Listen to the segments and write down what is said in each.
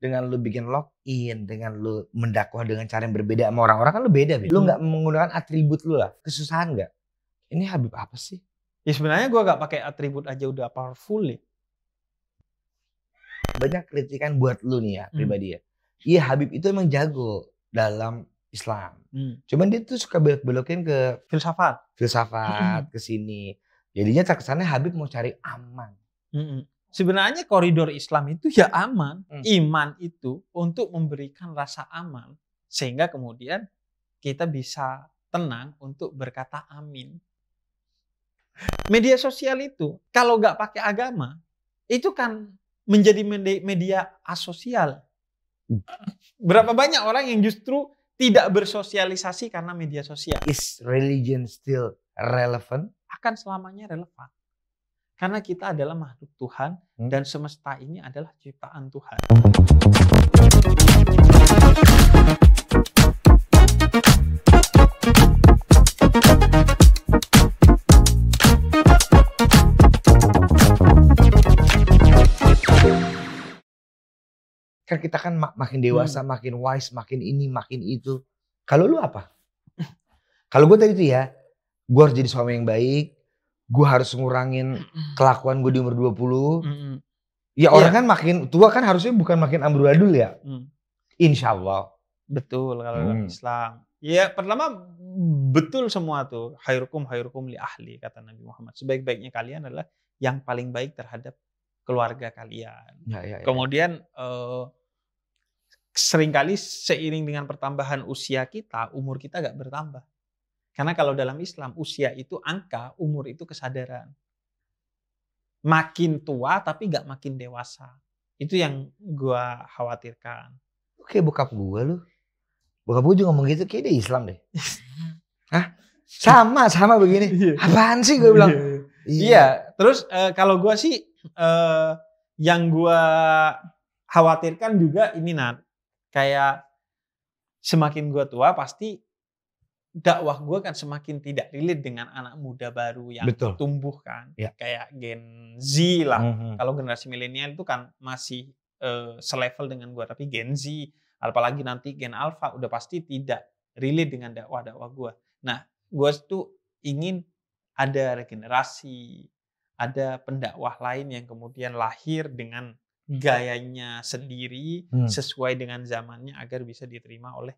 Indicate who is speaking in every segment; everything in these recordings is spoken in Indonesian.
Speaker 1: dengan lu bikin login, dengan lu mendakwah dengan cara yang berbeda sama orang-orang kan lu beda. Lu nggak menggunakan atribut lu lah. Kesusahan nggak? Ini Habib apa sih?
Speaker 2: Ya sebenarnya gue gak pakai atribut aja udah powerful ya.
Speaker 1: Banyak kritikan buat lu nih ya pribadi ya. Iya Habib itu emang jago dalam Islam. Cuman dia tuh suka belok-belokin ke
Speaker 2: filsafat
Speaker 1: ke sini. Jadinya terkesannya Habib mau cari aman.
Speaker 2: Sebenarnya koridor Islam itu ya aman. Iman itu untuk memberikan rasa aman. Sehingga kemudian kita bisa tenang untuk berkata amin. Media sosial itu kalau nggak pakai agama, itu kan menjadi media asosial. Berapa banyak orang yang justru tidak bersosialisasi karena media sosial.
Speaker 1: Is religion still relevant?
Speaker 2: Akan selamanya relevan. Karena kita adalah makhluk Tuhan dan semesta ini adalah ciptaan Tuhan.
Speaker 1: Kan kita kan makin dewasa, makin wise, makin ini, makin itu. Kalau lu apa? Kalau gue tadi tuh ya, gue harus jadi suami yang baik. Gue harus ngurangin kelakuan gue di umur 20. Ya orang kan makin tua kan harusnya bukan makin amburadul ya. Insya Allah.
Speaker 2: Betul kalau dalam Islam. Ya pertama betul semua tuh. Khairukum li ahli kata Nabi Muhammad. Sebaik-baiknya kalian adalah yang paling baik terhadap keluarga kalian. Kemudian seringkali seiring dengan pertambahan usia kita, umur kita gak bertambah. Karena kalau dalam Islam, usia itu angka, umur itu kesadaran. Makin tua tapi gak makin dewasa. Itu yang gue khawatirkan.
Speaker 1: Oke, bokap gue lu. Bokap gue juga ngomong gitu, kayak dia Islam deh. Hah? Sama begini. Apaan sih gue bilang?
Speaker 2: Iya, terus kalau gue sih, yang gue khawatirkan juga ini Nat. Kayak semakin gue tua pasti dakwah gue kan semakin tidak relate dengan anak muda baru yang tumbuh kan. Kayak Gen Z lah. Kalau generasi milenial itu kan masih selevel dengan gue. Tapi Gen Z, apalagi nanti Gen Alpha udah pasti tidak relate dengan dakwah-dakwah gue. Nah, gue tuh ingin ada regenerasi, ada pendakwah lain yang kemudian lahir dengan gayanya sendiri sesuai dengan zamannya agar bisa diterima oleh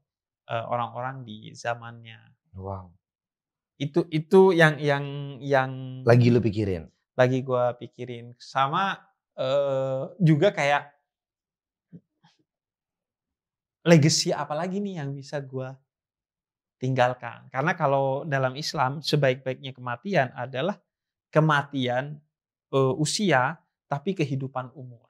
Speaker 2: orang-orang di zamannya.
Speaker 1: Wow.
Speaker 2: Itu yang
Speaker 1: lagi lu pikirin.
Speaker 2: Lagi gua pikirin. Sama juga kayak legacy apa lagi nih yang bisa gua tinggalkan. Karena kalau dalam Islam sebaik-baiknya kematian adalah kematian usia tapi kehidupan umur.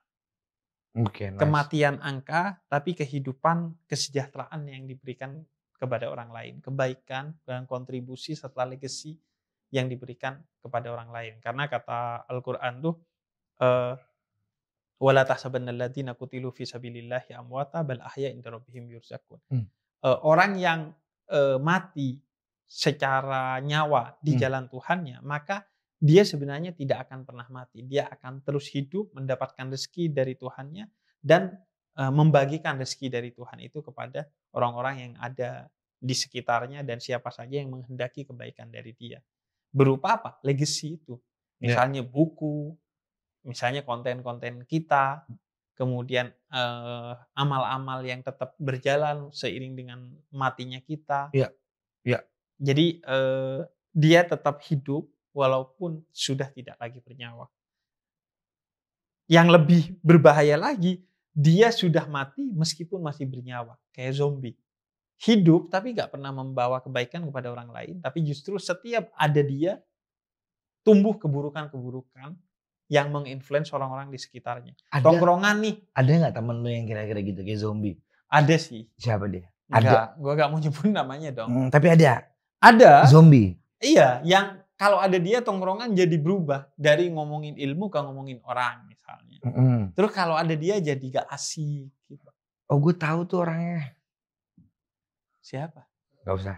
Speaker 1: Okay, nice.
Speaker 2: Kematian angka, tapi kehidupan kesejahteraan yang diberikan kepada orang lain. Kebaikan dan kontribusi serta legacy yang diberikan kepada orang lain. Karena kata Al-Quran tuh, وَلَا تَحْسَبَنَّ الَّذِينَ قُتِلُوا فِي سَبِيلِ اللَّهِ أَمْوَاتًا بَلْ أَحْيَاءٌ عِندَ رَبِّهِمْ يُرْزَقُونَ. Orang yang mati secara nyawa di jalan Tuhannya, maka dia sebenarnya tidak akan pernah mati. Dia akan terus hidup, mendapatkan rezeki dari Tuhannya, dan membagikan rezeki dari Tuhan itu kepada orang-orang yang ada di sekitarnya dan siapa saja yang menghendaki kebaikan dari dia. Berupa apa? Legacy itu. Misalnya buku, misalnya konten-konten kita, kemudian amal-amal yang tetap berjalan seiring dengan matinya kita. Jadi dia tetap hidup walaupun sudah tidak lagi bernyawa. Yang lebih berbahaya lagi, dia sudah mati meskipun masih bernyawa. Kayak zombie. Hidup tapi gak pernah membawa kebaikan kepada orang lain. Tapi justru setiap ada dia, tumbuh keburukan-keburukan yang menginfluence orang-orang di sekitarnya. Tongkrongan nih.
Speaker 1: Ada gak temen lu yang kira-kira gitu kayak zombie?
Speaker 2: Ada sih.
Speaker 1: Siapa dia?
Speaker 2: Enggak, gue gak mau nyebut namanya dong.
Speaker 1: Tapi ada?
Speaker 2: Ada.
Speaker 1: Zombie?
Speaker 2: Iya, yang kalau ada dia tongkrongan jadi berubah dari ngomongin ilmu ke ngomongin orang misalnya. Terus kalau ada dia jadi gak asik gitu.
Speaker 1: Oh, gue tahu tuh orangnya.
Speaker 2: Siapa?
Speaker 1: Gak usah.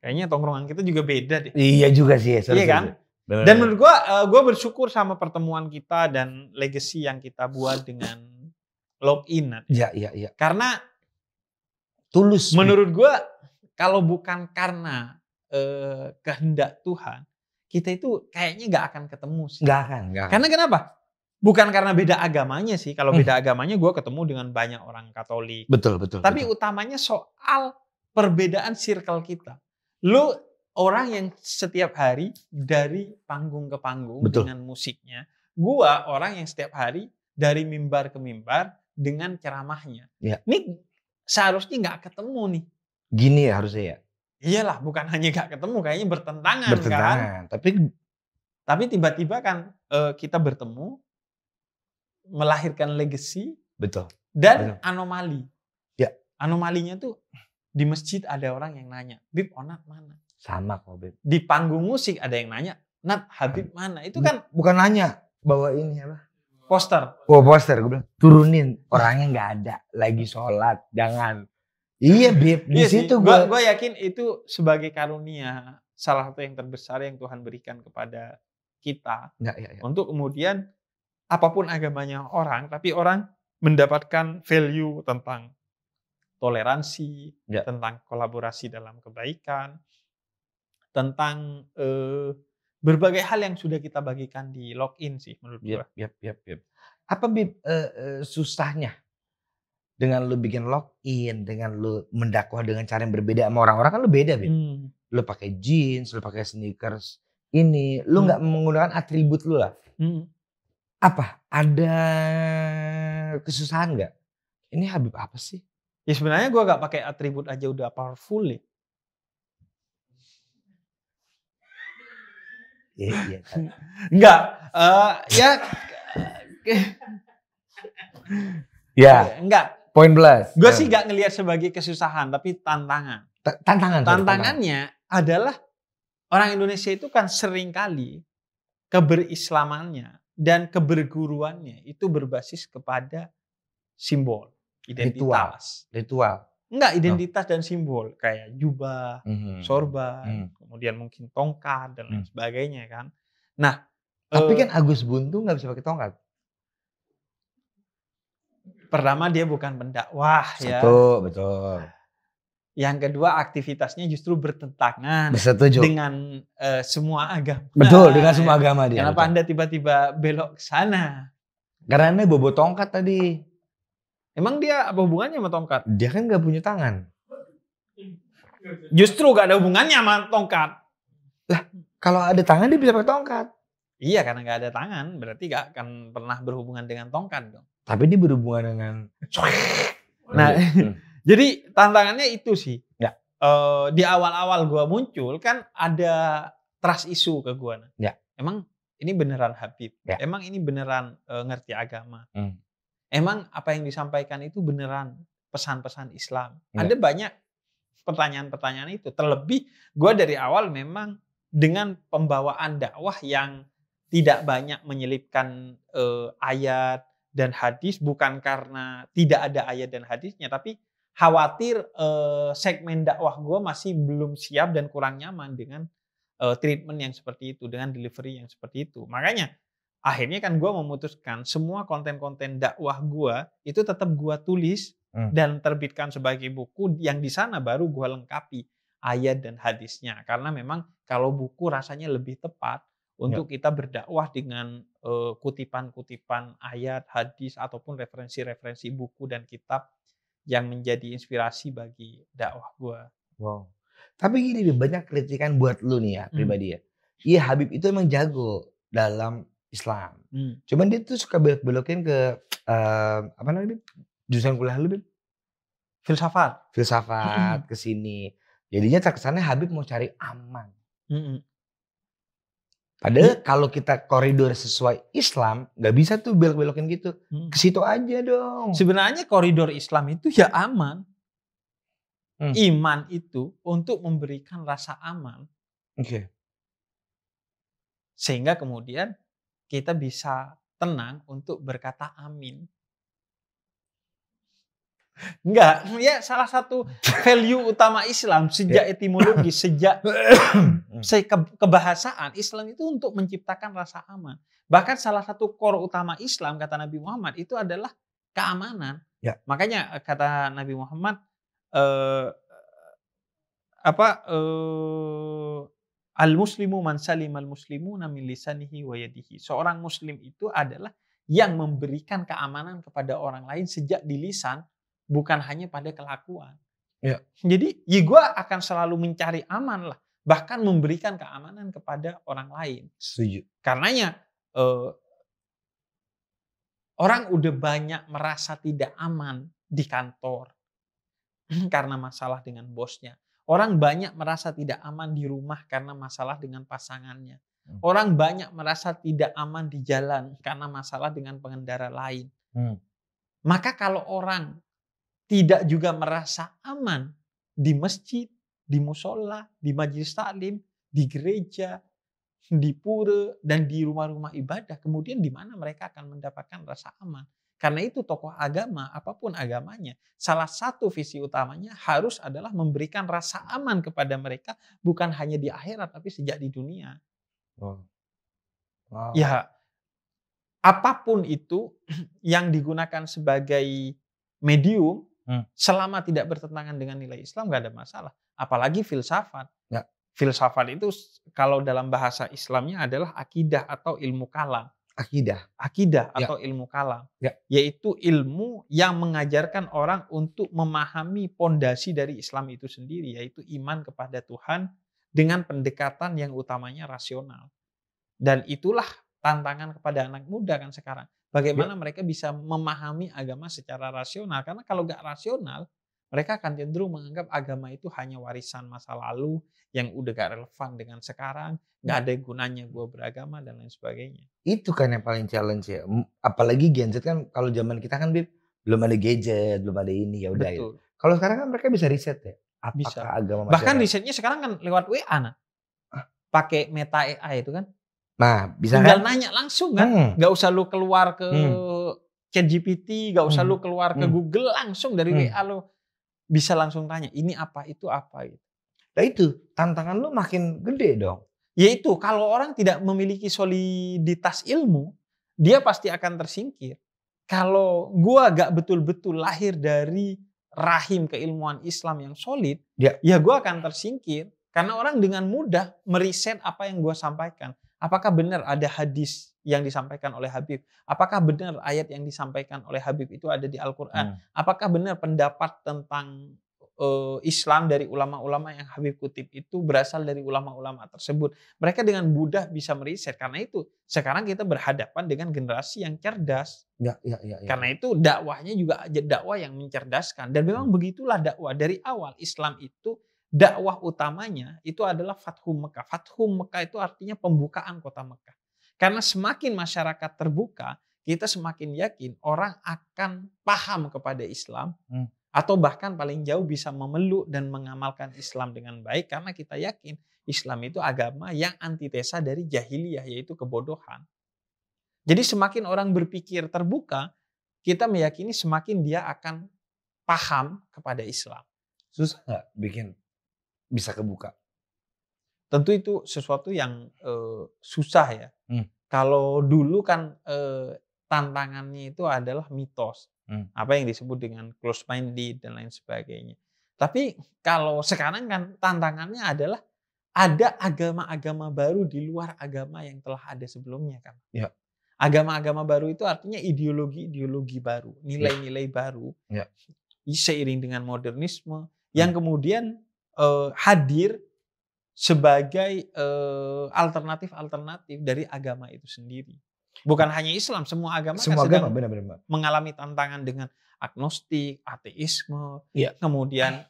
Speaker 2: Kayaknya tongkrongan kita juga beda deh.
Speaker 1: Iya juga sih.
Speaker 2: Iya kan? Dan menurut gue bersyukur sama pertemuan kita dan legacy yang kita buat dengan login.
Speaker 1: Iya.
Speaker 2: Karena
Speaker 1: tulus.
Speaker 2: Menurut gue kalau bukan karena kehendak Tuhan, kita itu kayaknya nggak akan ketemu sih.
Speaker 1: Nggak akan.
Speaker 2: Karena kenapa? Bukan karena beda agamanya sih. Kalau beda agamanya gue ketemu dengan banyak orang Katolik.
Speaker 1: Betul.
Speaker 2: Tapi utamanya soal perbedaan circle kita. Lu orang yang setiap hari dari panggung ke panggung dengan musiknya. Gua orang yang setiap hari dari mimbar ke mimbar dengan ceramahnya.
Speaker 1: Ya.
Speaker 2: Ini seharusnya nggak ketemu nih.
Speaker 1: Gini ya harusnya ya.
Speaker 2: Iyalah, bukan hanya nggak ketemu, kayaknya bertentangan kan. Tapi tiba-tiba kan kita bertemu, melahirkan legacy.
Speaker 1: Betul.
Speaker 2: Dan anomali.
Speaker 1: Ya.
Speaker 2: Anomalinya tuh di masjid ada orang yang nanya, Bib, Onat mana?
Speaker 1: Sama kok, Bib.
Speaker 2: Di panggung musik ada yang nanya, Nat, Habib mana? Itu kan
Speaker 1: bukan nanya, bawa ini apa?
Speaker 2: Poster.
Speaker 1: Poster. Gue bilang turunin, orangnya nggak ada, lagi sholat, jangan. Iya, Bib. Di situ
Speaker 2: gue yakin itu sebagai karunia, salah satu yang terbesar yang Tuhan berikan kepada kita.
Speaker 1: Ya.
Speaker 2: Untuk kemudian apapun agamanya orang, tapi orang mendapatkan value tentang toleransi, tentang kolaborasi dalam kebaikan, tentang berbagai hal yang sudah kita bagikan di login sih menurut gue.
Speaker 1: Yap. Apa, Bib, susahnya dengan lu bikin login, dengan lu mendakwah dengan cara yang berbeda sama orang-orang kan lu beda, Bib. Lu pakai jeans, lu pakai sneakers, ini lu nggak menggunakan atribut lu lah. Apa? Ada kesusahan nggak? Ini Habib apa sih?
Speaker 2: Ya sebenarnya gue gak pakai atribut aja udah powerful ya.
Speaker 1: Iya.
Speaker 2: Enggak. Enggak.
Speaker 1: Poin belas.
Speaker 2: Gue sih gak ngelihat sebagai kesusahan, tapi tantangan. Tantangannya adalah orang Indonesia itu kan seringkali keberislamannya dan keberguruannya itu berbasis kepada simbol, identitas.
Speaker 1: Ritual.
Speaker 2: Enggak, identitas dan simbol kayak jubah, sorban, kemudian mungkin tongkat dan lain sebagainya kan. Nah,
Speaker 1: tapi kan Agus Buntu nggak bisa pakai tongkat.
Speaker 2: Pertama dia bukan pendakwah ya.
Speaker 1: Betul.
Speaker 2: Yang kedua aktivitasnya justru bertentangan dengan semua agama.
Speaker 1: Betul, dengan semua agama dia.
Speaker 2: Kenapa Anda tiba-tiba belok ke sana?
Speaker 1: Karena Anda bobo tongkat tadi.
Speaker 2: Emang dia apa hubungannya sama tongkat?
Speaker 1: Dia kan nggak punya tangan.
Speaker 2: Justru gak ada hubungannya sama tongkat.
Speaker 1: Lah, kalau ada tangan dia bisa pakai tongkat.
Speaker 2: Iya, karena gak ada tangan berarti gak akan pernah berhubungan dengan tongkat dong.
Speaker 1: Tapi dia berhubungan dengan.
Speaker 2: Nah, jadi tantangannya itu sih. Ya. Di awal-awal gue muncul kan ada trust issue ke gue.
Speaker 1: Ya.
Speaker 2: Emang ini beneran Habib?
Speaker 1: Ya.
Speaker 2: Emang ini beneran ngerti agama? Emang apa yang disampaikan itu beneran pesan-pesan Islam? Ya. Ada banyak pertanyaan-pertanyaan itu. Terlebih gue dari awal memang dengan pembawaan dakwah yang tidak banyak menyelipkan ayat dan hadis, bukan karena tidak ada ayat dan hadisnya, tapi khawatir segmen dakwah gue masih belum siap dan kurang nyaman dengan treatment yang seperti itu, dengan delivery yang seperti itu. Makanya akhirnya kan gue memutuskan semua konten-konten dakwah gue itu tetap gue tulis dan terbitkan sebagai buku, yang di sana baru gue lengkapi ayat dan hadisnya. Karena memang kalau buku rasanya lebih tepat untuk kita berdakwah dengan kutipan-kutipan ayat, hadis, ataupun referensi-referensi buku dan kitab yang menjadi inspirasi bagi dakwah gue.
Speaker 1: Wow. Tapi gini, banyak kritikan buat lu nih ya, pribadi ya. Iya, Habib itu emang jago dalam Islam. Cuman dia tuh suka belok-belokin ke apa namanya, Bib? Jurusan kuliah lu, Bib?
Speaker 2: Filsafat
Speaker 1: ke sini. Jadinya terkesannya Habib mau cari aman. Padahal kalau kita koridor sesuai Islam, nggak bisa tuh belok-belokin gitu. Ke situ aja dong.
Speaker 2: Sebenarnya koridor Islam itu ya aman. Iman itu untuk memberikan rasa aman.
Speaker 1: Oke.
Speaker 2: Sehingga kemudian kita bisa tenang untuk berkata amin. Enggak, ya salah satu value utama Islam sejak etimologi, sejak kebahasaan, Islam itu untuk menciptakan rasa aman. Bahkan salah satu core utama Islam, kata Nabi Muhammad, itu adalah keamanan.
Speaker 1: Ya.
Speaker 2: Makanya kata Nabi Muhammad al-muslimu man salimal muslimuna min lisanihi wa yadihi. Seorang muslim itu adalah yang memberikan keamanan kepada orang lain sejak di lisan, bukan hanya pada kelakuan.
Speaker 1: Ya.
Speaker 2: Jadi ya gue akan selalu mencari aman lah, bahkan memberikan keamanan kepada orang lain.
Speaker 1: Setuju.
Speaker 2: Karenanya orang udah banyak merasa tidak aman di kantor karena masalah dengan bosnya. Orang banyak merasa tidak aman di rumah karena masalah dengan pasangannya. Orang banyak merasa tidak aman di jalan karena masalah dengan pengendara lain. Maka kalau orang tidak juga merasa aman di masjid, di musola, di majelis taklim, di gereja, di pura, dan di rumah-rumah ibadah, kemudian di mana mereka akan mendapatkan rasa aman? Karena itu tokoh agama, apapun agamanya, salah satu visi utamanya harus adalah memberikan rasa aman kepada mereka, bukan hanya di akhirat, tapi sejak di dunia.
Speaker 1: Wow.
Speaker 2: Ya, apapun itu yang digunakan sebagai medium, selama tidak bertentangan dengan nilai Islam, nggak ada masalah. Apalagi filsafat.
Speaker 1: Ya.
Speaker 2: Filsafat itu kalau dalam bahasa Islamnya adalah akidah atau ilmu kalam. Akidah atau ilmu kalam, yaitu ilmu yang mengajarkan orang untuk memahami pondasi dari Islam itu sendiri, yaitu iman kepada Tuhan dengan pendekatan yang utamanya rasional. Dan itulah tantangan kepada anak muda kan sekarang. Bagaimana mereka bisa memahami agama secara rasional, karena kalau nggak rasional, mereka akan cenderung menganggap agama itu hanya warisan masa lalu yang udah gak relevan dengan sekarang, gak ada gunanya gue beragama dan lain sebagainya.
Speaker 1: Itu kan yang paling challenge ya. Apalagi Gen Z kan, kalau zaman kita kan belum ada gadget, belum ada ini, ya udah.
Speaker 2: Betul.
Speaker 1: Kalau sekarang kan mereka bisa riset ya. Apakah
Speaker 2: bisa.
Speaker 1: Agama masyarakat.
Speaker 2: Bahkan risetnya sekarang kan lewat WA, nah. Pakai Meta AI itu kan.
Speaker 1: Nah, bisa
Speaker 2: tinggal
Speaker 1: kan?
Speaker 2: Nanya langsung kan. Gak usah lu keluar ke ChatGPT, gak usah lu keluar ke Google, langsung dari WA lu bisa langsung tanya, ini apa, itu apa gitu.
Speaker 1: Nah itu, tantangan lu makin gede dong.
Speaker 2: Yaitu kalau orang tidak memiliki soliditas ilmu, dia pasti akan tersingkir. Kalau gua gak betul-betul lahir dari rahim keilmuan Islam yang solid, ya gua akan tersingkir. Karena orang dengan mudah meriset apa yang gua sampaikan. Apakah benar ada hadis yang disampaikan oleh Habib? Apakah benar ayat yang disampaikan oleh Habib itu ada di Al-Quran? Apakah benar pendapat tentang Islam dari ulama-ulama yang Habib kutip itu berasal dari ulama-ulama tersebut? Mereka dengan mudah bisa meriset. Karena itu sekarang kita berhadapan dengan generasi yang cerdas. Karena itu dakwahnya juga dakwah yang mencerdaskan. Dan memang begitulah dakwah. Dari awal Islam itu dakwah utamanya itu adalah Fathum Mekah. Fathum Mekah itu artinya pembukaan kota Mekah. Karena semakin masyarakat terbuka, kita semakin yakin orang akan paham kepada Islam, atau bahkan paling jauh bisa memeluk dan mengamalkan Islam dengan baik, karena kita yakin Islam itu agama yang antitesa dari jahiliyah, yaitu kebodohan. Jadi semakin orang berpikir terbuka, kita meyakini semakin dia akan paham kepada Islam.
Speaker 1: Susah nggak bikin bisa kebuka?
Speaker 2: Tentu itu sesuatu yang susah ya. Kalau dulu kan tantangannya itu adalah mitos. Apa yang disebut dengan close minded dan lain sebagainya. Tapi kalau sekarang kan tantangannya adalah ada agama-agama baru di luar agama yang telah ada sebelumnya kan.
Speaker 1: Ya.
Speaker 2: Agama-agama baru itu artinya ideologi-ideologi baru, nilai-nilai baru.
Speaker 1: Ya.
Speaker 2: Seiring dengan modernisme yang kemudian hadir sebagai alternatif-alternatif dari agama itu sendiri. Bukan hanya Islam, semua agama
Speaker 1: benar.
Speaker 2: Mengalami tantangan dengan agnostik, ateisme, kemudian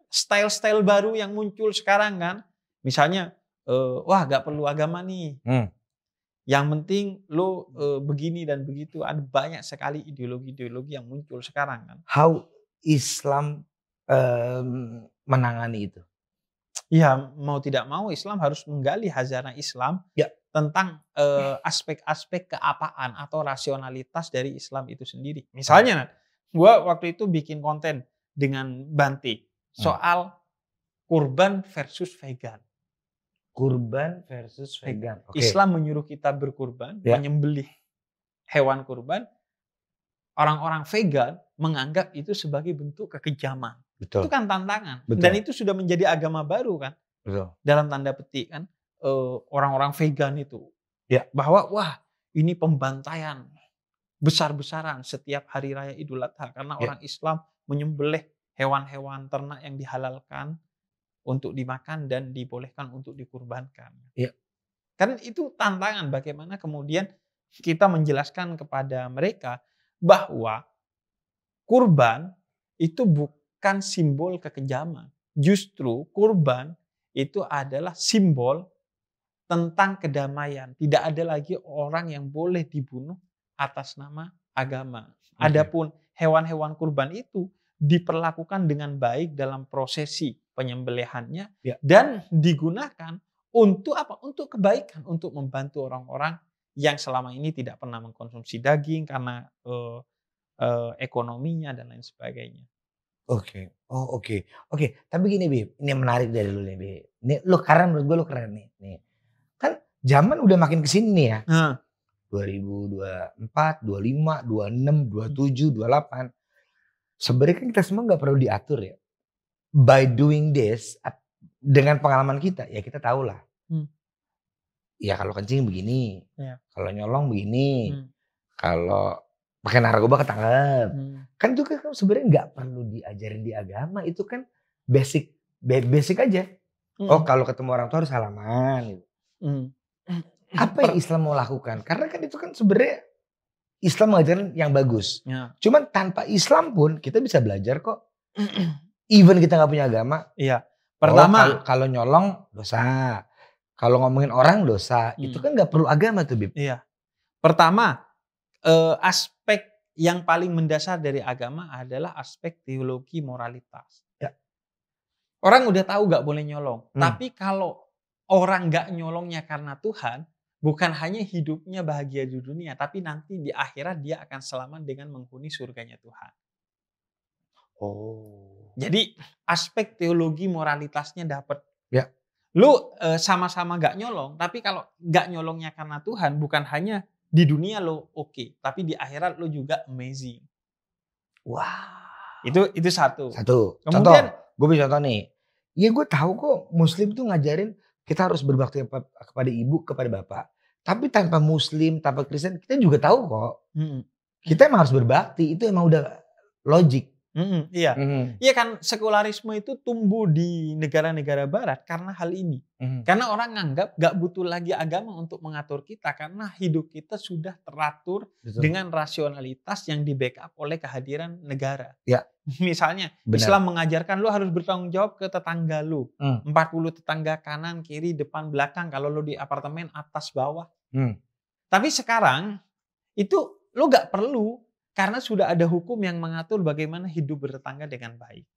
Speaker 2: style-style baru yang muncul sekarang kan. Misalnya, wah gak perlu agama nih. Yang penting lo begini dan begitu. Ada banyak sekali ideologi-ideologi yang muncul sekarang kan.
Speaker 1: How Islam menangani itu?
Speaker 2: Ya mau tidak mau Islam harus menggali hazanah Islam tentang aspek-aspek keapaan atau rasionalitas dari Islam itu sendiri. Misalnya, gue waktu itu bikin konten dengan Bante soal kurban versus vegan.
Speaker 1: Kurban versus vegan.
Speaker 2: Islam menyuruh kita berkurban, menyembelih hewan kurban. orang-orang vegan menganggap itu sebagai bentuk kekejaman.
Speaker 1: Betul.
Speaker 2: Itu kan tantangan.
Speaker 1: Betul.
Speaker 2: Dan itu sudah menjadi agama baru kan.
Speaker 1: Betul.
Speaker 2: Dalam tanda petik kan. Orang-orang vegan itu.
Speaker 1: Ya.
Speaker 2: Bahwa wah ini pembantaian besar-besaran setiap hari raya Idul Adha. Karena orang Islam menyembelih hewan-hewan ternak yang dihalalkan untuk dimakan dan dibolehkan untuk dikurbankan.
Speaker 1: Ya.
Speaker 2: Kan itu tantangan bagaimana kemudian kita menjelaskan kepada mereka bahwa kurban itu bukan simbol kekejaman. Justru kurban itu adalah simbol tentang kedamaian. Tidak ada lagi orang yang boleh dibunuh atas nama agama. Adapun hewan-hewan kurban itu diperlakukan dengan baik dalam prosesi penyembelihannya dan digunakan untuk apa? Untuk kebaikan, untuk membantu orang-orang yang selama ini tidak pernah mengkonsumsi daging karena ekonominya dan lain sebagainya.
Speaker 1: Oke. Oh, oke. Oke, tapi gini, Bib. Ini menarik dari lu nih, Bib. Ini lu keren, menurut gue lu keren nih. Kan zaman udah makin kesini nih ya. 2024, 25, 26, 27, 28. Sebenarnya kan kita semua nggak perlu diatur ya. By doing this, dengan pengalaman kita, ya kita tahu lah. Ya kalau kencing begini, kalau nyolong begini, kalau pakai narkoba ketangkep. Kan itu kan sebenarnya nggak perlu diajarin di agama, itu kan basic aja. Oh kalau ketemu orang tua harus salaman. Gitu. Apa yang Islam mau lakukan? Karena kan itu kan sebenarnya Islam mengajarin yang bagus. Cuman tanpa Islam pun kita bisa belajar kok. Even kita nggak punya agama.
Speaker 2: Iya. Pertama,
Speaker 1: kalau nyolong dosa. Kalau ngomongin orang dosa. Itu kan nggak perlu agama tuh, Bib.
Speaker 2: Iya. Pertama, aspek yang paling mendasar dari agama adalah aspek teologi moralitas.
Speaker 1: Ya.
Speaker 2: Orang udah tahu nggak boleh nyolong. Tapi kalau orang nggak nyolongnya karena Tuhan, bukan hanya hidupnya bahagia di dunia, tapi nanti di akhirat dia akan selamat dengan menghuni surganya Tuhan.
Speaker 1: Oh.
Speaker 2: Jadi aspek teologi moralitasnya dapat.
Speaker 1: Ya.
Speaker 2: Lu sama-sama gak nyolong, tapi kalau gak nyolongnya karena Tuhan, bukan hanya di dunia lo oke, tapi di akhirat lo juga amazing.
Speaker 1: Wah.
Speaker 2: Itu satu.
Speaker 1: Kemudian, gue bisa contoh nih. Iya gue tahu kok Muslim tuh ngajarin kita harus berbakti kepada ibu, kepada bapak. Tapi tanpa Muslim, tanpa Kristen, kita juga tahu kok. Kita emang harus berbakti, itu emang udah logik.
Speaker 2: Iya. Iya kan sekularisme itu tumbuh di negara-negara barat karena hal ini. Karena orang nganggap gak butuh lagi agama untuk mengatur kita karena hidup kita sudah teratur dengan rasionalitas yang di backup oleh kehadiran negara.
Speaker 1: Ya.
Speaker 2: Misalnya Islam mengajarkan lu harus bertanggung jawab ke tetangga lu. 40 tetangga kanan, kiri, depan, belakang kalau lu di apartemen atas bawah. Tapi sekarang itu lu gak perlu. Karena sudah ada hukum yang mengatur bagaimana hidup bertetangga dengan baik.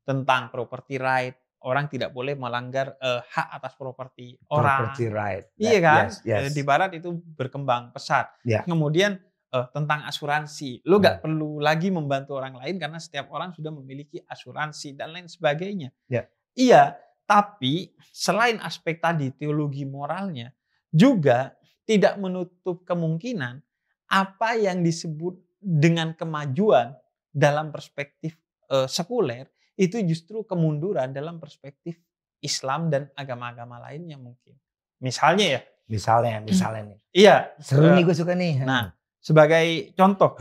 Speaker 2: Tentang property right. Orang tidak boleh melanggar hak atas properti orang.
Speaker 1: Property right.
Speaker 2: Iya kan?
Speaker 1: Yes.
Speaker 2: Di barat itu berkembang pesat.
Speaker 1: Yeah.
Speaker 2: Kemudian tentang asuransi. Lo gak perlu lagi membantu orang lain karena setiap orang sudah memiliki asuransi dan lain sebagainya.
Speaker 1: Yeah.
Speaker 2: Iya, tapi selain aspek tadi teologi moralnya, juga tidak menutup kemungkinan apa yang disebut dengan kemajuan dalam perspektif sekuler itu justru kemunduran dalam perspektif Islam dan agama-agama lainnya mungkin. Misalnya ya.
Speaker 1: Misalnya nih.
Speaker 2: Iya.
Speaker 1: Seru nih gue suka nih.
Speaker 2: Nah, sebagai contoh,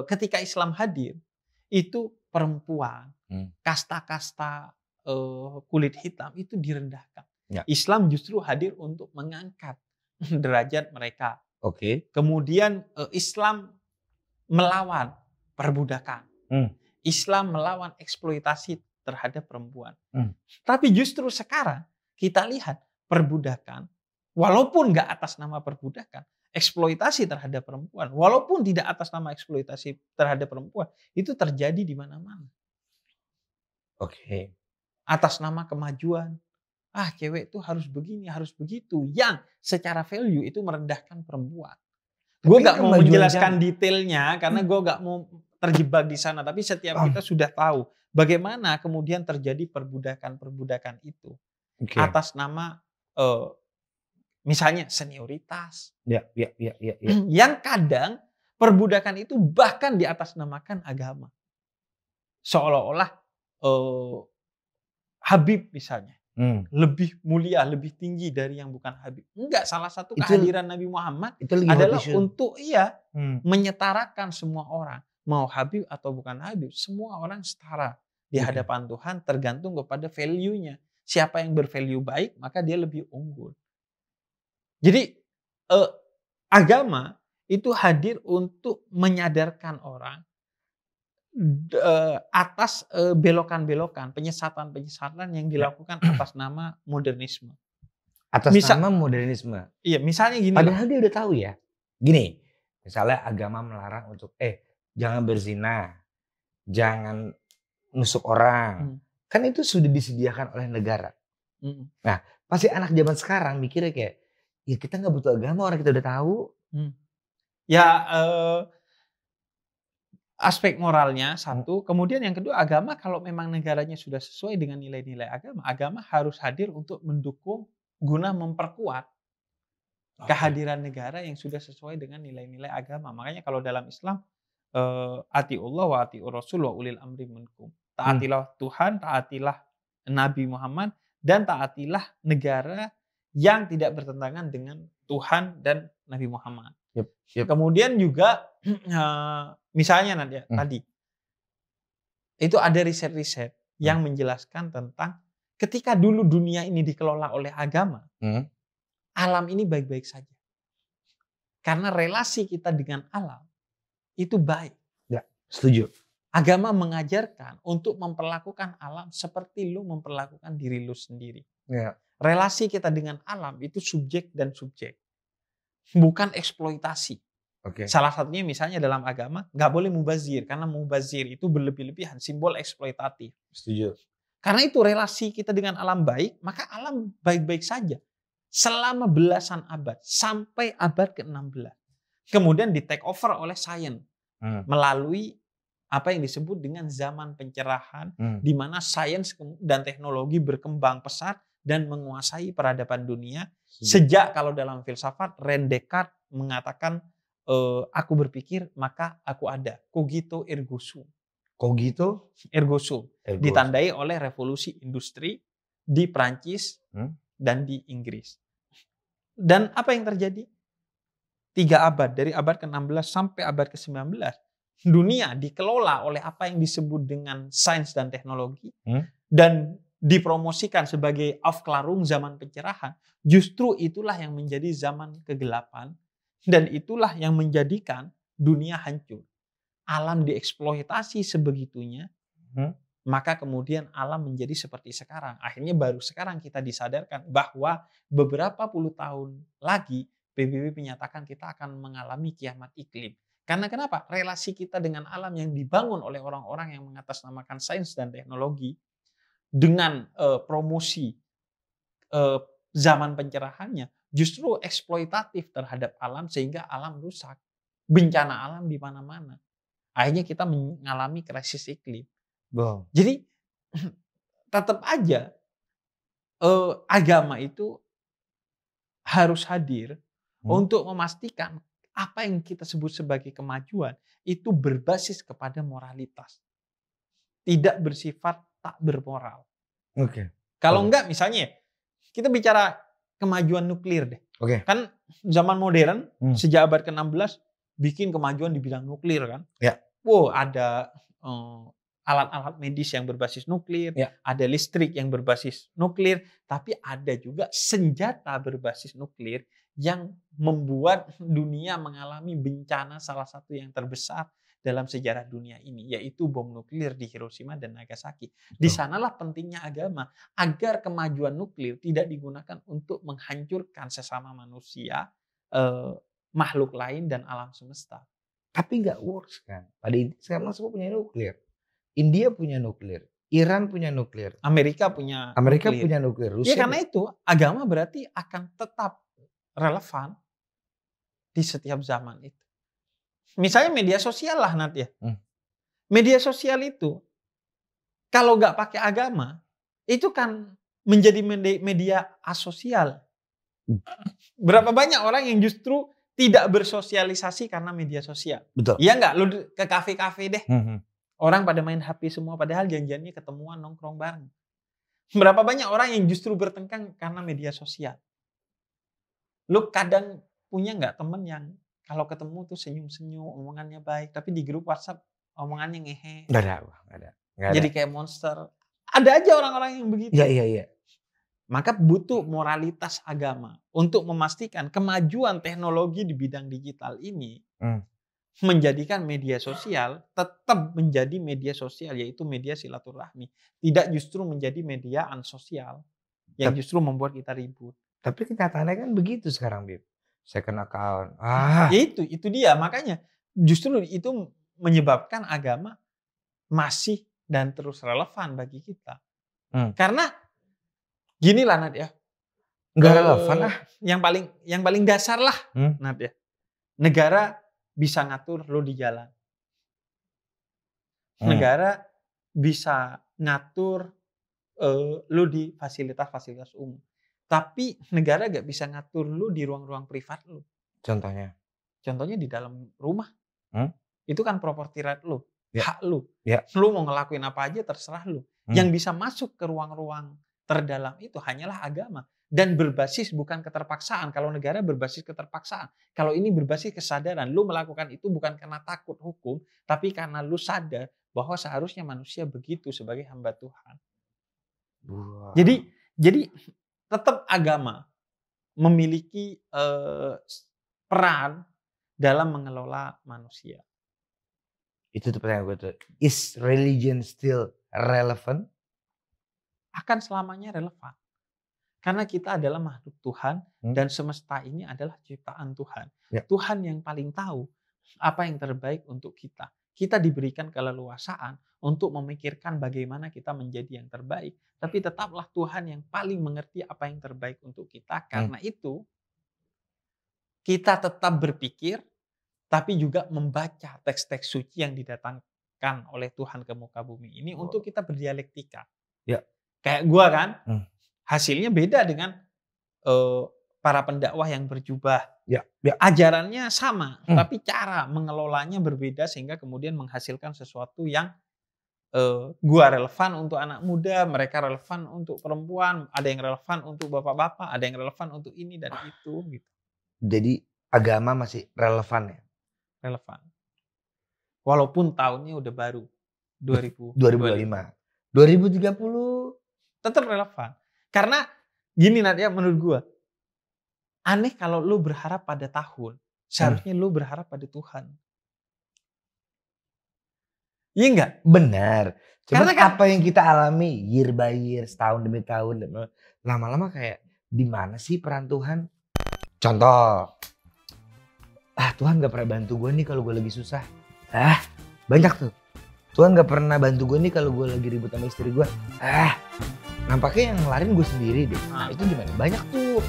Speaker 2: ketika Islam hadir itu perempuan, kasta-kasta kulit hitam itu direndahkan. Ya. Islam justru hadir untuk mengangkat derajat mereka.
Speaker 1: Oke.
Speaker 2: Kemudian Islam melawan perbudakan. Islam melawan eksploitasi terhadap perempuan. Tapi justru sekarang kita lihat perbudakan, walaupun nggak atas nama perbudakan, eksploitasi terhadap perempuan, walaupun tidak atas nama eksploitasi terhadap perempuan, itu terjadi di mana-mana.
Speaker 1: Oke.
Speaker 2: Atas nama kemajuan. Cewek itu harus begini, harus begitu. Yang secara value itu merendahkan perempuan. Gue gak mau menjelaskan detailnya karena gue gak mau terjebak di sana. Tapi setiap kita sudah tahu bagaimana kemudian terjadi perbudakan-perbudakan itu. Atas nama misalnya senioritas.
Speaker 1: Ya.
Speaker 2: Yang kadang perbudakan itu bahkan di atas namakan agama. Seolah-olah Habib misalnya. Lebih mulia, lebih tinggi dari yang bukan Habib. Enggak, salah satu kehadiran Nabi Muhammad
Speaker 1: itu
Speaker 2: adalah untuk menyetarakan semua orang. Mau Habib atau bukan Habib, semua orang setara di hadapan Tuhan, tergantung kepada value-nya. Siapa yang bervalue baik, maka dia lebih unggul. Jadi agama itu hadir untuk menyadarkan orang atas belokan-belokan, penyesatan-penyesatan yang dilakukan atas nama modernisme.
Speaker 1: Atas nama modernisme.
Speaker 2: Iya, misalnya gini.
Speaker 1: Padahal dia udah tahu ya. Gini, misalnya agama melarang untuk jangan berzina, jangan nusuk orang. Kan itu sudah disediakan oleh negara. Nah, pasti anak zaman sekarang mikirnya kayak, ya kita nggak butuh agama, orang kita udah tahu.
Speaker 2: Ya, aspek moralnya satu, kemudian yang kedua, agama kalau memang negaranya sudah sesuai dengan nilai-nilai agama, agama harus hadir untuk mendukung guna memperkuat kehadiran negara yang sudah sesuai dengan nilai-nilai agama. Makanya kalau dalam Islam, atiullah wa atiur rasul wa ulil amri minkum. Taatilah Tuhan, taatilah Nabi Muhammad, dan taatilah negara yang tidak bertentangan dengan Tuhan dan Nabi Muhammad.
Speaker 1: Yep.
Speaker 2: Kemudian juga misalnya tadi itu ada riset-riset yang menjelaskan tentang ketika dulu dunia ini dikelola oleh agama, alam ini baik-baik saja. Karena relasi kita dengan alam itu baik.
Speaker 1: Ya, setuju.
Speaker 2: Agama mengajarkan untuk memperlakukan alam seperti lu memperlakukan diri lu sendiri.
Speaker 1: Ya.
Speaker 2: Relasi kita dengan alam itu subjek dan subjek. Bukan eksploitasi. Salah satunya misalnya dalam agama nggak boleh mubazir, karena mubazir itu berlebih-lebihan, simbol eksploitatif.
Speaker 1: Setuju.
Speaker 2: Karena itu relasi kita dengan alam baik, maka alam baik-baik saja selama belasan abad sampai abad ke-16. Kemudian di take over oleh sains melalui apa yang disebut dengan zaman pencerahan, di mana sains dan teknologi berkembang pesat dan menguasai peradaban dunia. Sejak kalau dalam filsafat René Descartes mengatakan aku berpikir maka aku ada. Cogito ergo sum.
Speaker 1: Cogito
Speaker 2: ergo sum. Ditandai oleh revolusi industri di Prancis dan di Inggris. Dan apa yang terjadi? 3 abad, dari abad ke-16 sampai abad ke-19, dunia dikelola oleh apa yang disebut dengan sains dan teknologi dan dipromosikan sebagai Aufklärung, zaman pencerahan. Justru itulah yang menjadi zaman kegelapan dan itulah yang menjadikan dunia hancur. Alam dieksploitasi sebegitunya, maka kemudian alam menjadi seperti sekarang. Akhirnya baru sekarang kita disadarkan bahwa beberapa puluh tahun lagi PBB menyatakan kita akan mengalami kiamat iklim. Karena kenapa? Relasi kita dengan alam yang dibangun oleh orang-orang yang mengatasnamakan sains dan teknologi dengan promosi zaman pencerahannya justru eksploitatif terhadap alam sehingga alam rusak. Bencana alam di mana-mana. Akhirnya kita mengalami krisis iklim. Jadi tetap aja agama itu harus hadir untuk memastikan apa yang kita sebut sebagai kemajuan itu berbasis kepada moralitas. Tidak bersifat tak bermoral. Kalau enggak misalnya kita bicara kemajuan nuklir deh. Kan zaman modern sejak abad ke-16 bikin kemajuan di bidang nuklir kan. Wow, ada alat-alat medis yang berbasis nuklir, ada listrik yang berbasis nuklir, tapi ada juga senjata berbasis nuklir yang membuat dunia mengalami bencana salah satu yang terbesar dalam sejarah dunia ini, yaitu bom nuklir di Hiroshima dan Nagasaki. Di sanalah pentingnya agama, agar kemajuan nuklir tidak digunakan untuk menghancurkan sesama manusia, makhluk lain dan alam semesta.
Speaker 1: Tapi nggak works kan? Pada intinya sekarang semua punya nuklir. India punya nuklir, Iran punya nuklir,
Speaker 2: Amerika punya
Speaker 1: nuklir, Rusia.
Speaker 2: Ya karena itu agama berarti akan tetap relevan di setiap zaman itu. Misalnya media sosial lah nanti ya. Media sosial itu kalau nggak pakai agama itu kan menjadi media asosial. Berapa banyak orang yang justru tidak bersosialisasi karena media sosial.
Speaker 1: Betul.
Speaker 2: Iya nggak? Lu ke kafe-kafe deh. Orang pada main HP semua, padahal janjiannya ketemuan nongkrong bareng. Berapa banyak orang yang justru bertengkar karena media sosial. Lu kadang punya nggak temen yang kalau ketemu tuh senyum-senyum, omongannya baik, tapi di grup WhatsApp omongannya ngehe.
Speaker 1: Nggak ada.
Speaker 2: Jadi kayak monster. Ada aja orang-orang yang begitu.
Speaker 1: Iya.
Speaker 2: Maka butuh moralitas agama untuk memastikan kemajuan teknologi di bidang digital ini menjadikan media sosial tetap menjadi media sosial, yaitu media silaturahmi. Tidak justru menjadi media ansosial yang justru membuat kita ribut.
Speaker 1: Tapi kenyataannya kan begitu sekarang, Bib. Second account.
Speaker 2: Ya itu dia. Makanya justru itu menyebabkan agama masih dan terus relevan bagi kita. Karena gini lah Nat ya.
Speaker 1: Nggak relevan lah.
Speaker 2: Yang paling dasar lah Nat ya. Negara bisa ngatur lo di jalan. Negara bisa ngatur lo di fasilitas-fasilitas umum. Tapi negara gak bisa ngatur lo di ruang-ruang privat lo.
Speaker 1: Contohnya?
Speaker 2: Contohnya di dalam rumah. Itu kan properti right lo.
Speaker 1: Ya.
Speaker 2: Hak lo.
Speaker 1: Ya.
Speaker 2: Lo mau ngelakuin apa aja terserah lo. Yang bisa masuk ke ruang-ruang terdalam itu hanyalah agama. Dan berbasis bukan keterpaksaan. Kalau negara berbasis keterpaksaan. Kalau ini berbasis kesadaran. Lu melakukan itu bukan karena takut hukum. Tapi karena lu sadar bahwa seharusnya manusia begitu sebagai hamba Tuhan.
Speaker 1: Wow.
Speaker 2: Jadi tetap agama memiliki peran dalam mengelola manusia.
Speaker 1: Itu tuh pertanyaan gue tuh. Is religion still relevant?
Speaker 2: Akan selamanya relevan. Karena kita adalah makhluk Tuhan dan semesta ini adalah ciptaan Tuhan.
Speaker 1: Ya.
Speaker 2: Tuhan yang paling tahu apa yang terbaik untuk kita. Kita diberikan keleluasaan untuk memikirkan bagaimana kita menjadi yang terbaik. Tapi tetaplah Tuhan yang paling mengerti apa yang terbaik untuk kita. Karena itu kita tetap berpikir tapi juga membaca teks-teks suci yang didatangkan oleh Tuhan ke muka bumi ini untuk kita berdialektika.
Speaker 1: Ya.
Speaker 2: Kayak gua kan, hasilnya beda dengan para pendakwah yang berjubah.
Speaker 1: Ya.
Speaker 2: Ajarannya sama, tapi cara mengelolanya berbeda sehingga kemudian menghasilkan sesuatu yang gua relevan untuk anak muda, mereka relevan untuk perempuan, ada yang relevan untuk bapak-bapak, ada yang relevan untuk ini dan itu. Gitu.
Speaker 1: Jadi agama masih relevan ya?
Speaker 2: Relevan. Walaupun tahunnya udah baru, 2025.
Speaker 1: 2030
Speaker 2: tetap relevan. Karena gini Nat ya, menurut gue aneh kalau lu berharap pada tahun, seharusnya lu berharap pada Tuhan. Iya enggak?
Speaker 1: Benar. Cuma
Speaker 2: Karena kan,
Speaker 1: apa yang kita alami year by year, setahun demi tahun, lama-lama kayak di mana sih peran Tuhan? Contoh, Tuhan gak pernah bantu gue nih kalau gue lagi susah. Banyak tuh. Tuhan gak pernah bantu gue nih kalau gue lagi ribut sama istri gue. Nampaknya yang ngelarin gue sendiri deh. Nah itu gimana? Banyak tuh.